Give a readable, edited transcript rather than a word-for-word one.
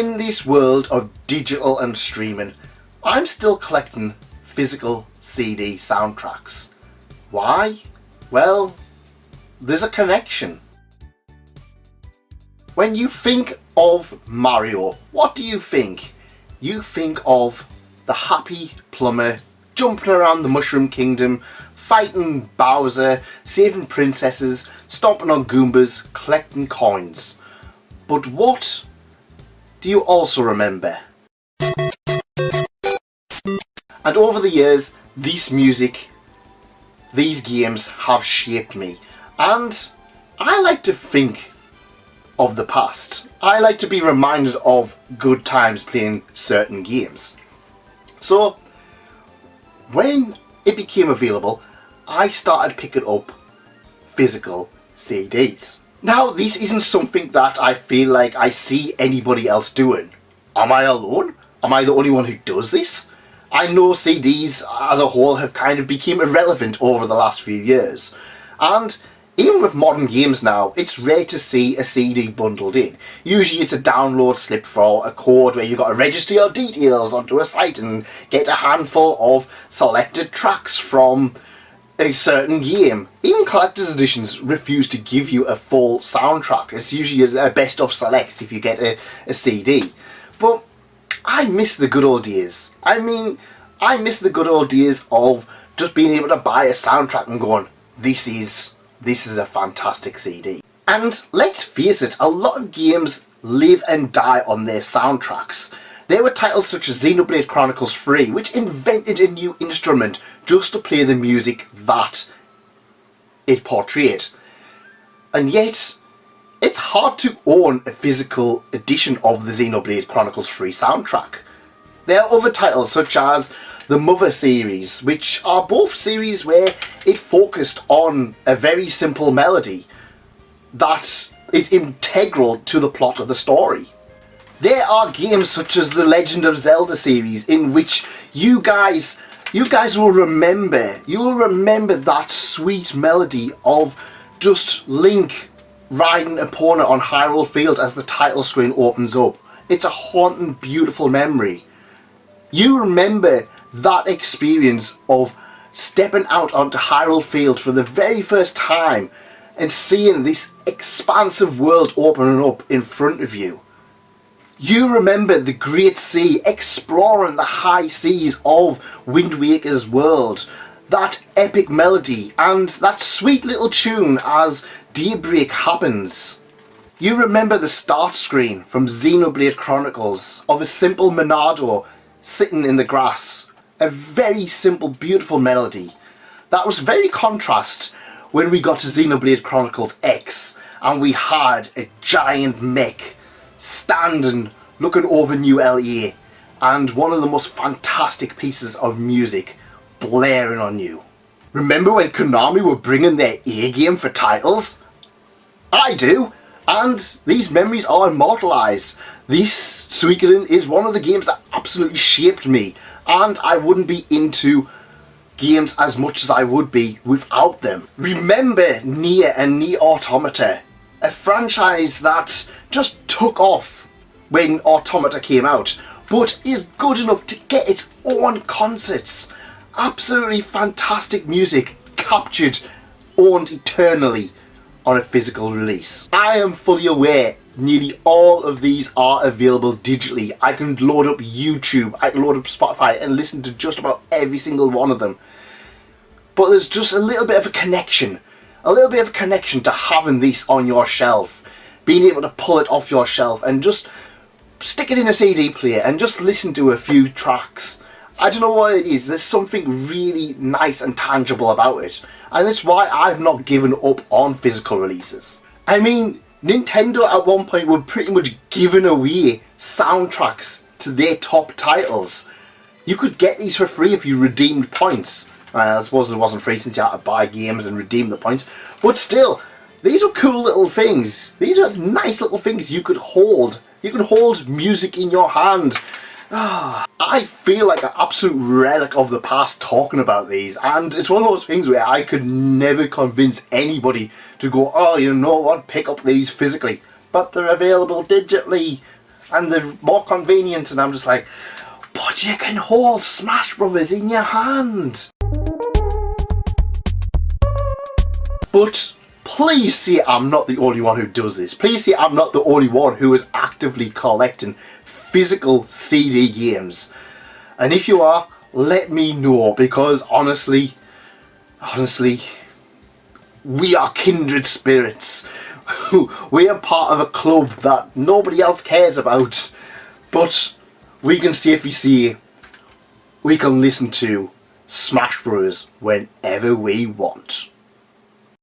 in this world of digital and streaming, I'm still collecting physical CD soundtracks. Why? Well, there's a connection. When you think of Mario, what do you think? You think of the happy plumber jumping around the Mushroom Kingdom, fighting Bowser, saving princesses, stomping on Goombas, collecting coins. But what do you also remember? And over the years, this music, these games have shaped me. And I like to think of the past. I like to be reminded of good times playing certain games. So, when it became available, I started picking up physical CDs. Now, this isn't something that I feel like I see anybody else doing. Am I alone? Am I the only one who does this? I know CDs as a whole have kind of become irrelevant over the last few years. And even with modern games now, it's rare to see a CD bundled in. Usually it's a download slip for a code where you've got to register your details onto a site and get a handful of selected tracks from a certain game. Even collector's editions refuse to give you a full soundtrack. It's usually a best of selects if you get a CD. But I miss the good old days. I mean, I miss the good old days of just being able to buy a soundtrack and going, this is a fantastic CD. And let's face it, a lot of games live and die on their soundtracks. There were titles such as Xenoblade Chronicles 3, which invented a new instrument just to play the music that it portrayed. And yet, it's hard to own a physical edition of the Xenoblade Chronicles 3 soundtrack. There are other titles such as the Mother series, which are both series where it focused on a very simple melody that is integral to the plot of the story. There are games such as the Legend of Zelda series in which you guys will remember that sweet melody of just Link riding Epona on Hyrule Field as the title screen opens up. It's a haunting, beautiful memory. You remember that experience of stepping out onto Hyrule Field for the very first time and seeing this expansive world opening up in front of you. You remember the Great Sea, exploring the high seas of Wind Waker's world, that epic melody and that sweet little tune as daybreak happens. You remember the start screen from Xenoblade Chronicles of a simple Monado sitting in the grass. A very simple, beautiful melody. That was very contrast when we got to Xenoblade Chronicles X and we had a giant mech standing looking over New LA and one of the most fantastic pieces of music blaring on you. Remember when Konami were bringing their A game for titles? I do, and these memories are immortalised. This Suikoden is one of the games that absolutely shaped me, and I wouldn't be into games as much as I would be without them. Remember Nier and Nier Automata, a franchise that just took off when Automata came out, but is good enough to get its own concerts. Absolutely fantastic music, captured, owned eternally on a physical release. I am fully aware nearly all of these are available digitally. I can load up YouTube, I can load up Spotify and listen to just about every single one of them. But there's just a little bit of a connection to having this on your shelf, being able to pull it off your shelf and just stick it in a CD player and just listen to a few tracks. I don't know what it is, there's something really nice and tangible about it, and that's why I've not given up on physical releases. I mean, Nintendo at one point were pretty much giving away soundtracks to their top titles. You could get these for free if you redeemed points. I suppose it wasn't free since you had to buy games and redeem the points, but still, these are cool little things. These are nice little things you could hold. You can hold music in your hand. I feel like an absolute relic of the past talking about these, and it's one of those things where I could never convince anybody to go, oh, you know what, pick up these physically, but they're available digitally. and they're more convenient, and I'm just like, but you can hold Smash Brothers in your hand. But please see I'm not the only one who does this. Please see I'm not the only one who is actively collecting physical CD games. And if you are, let me know, because honestly, we are kindred spirits. We are part of a club that nobody else cares about, but we can safely say we can listen to Smash Bros whenever we want.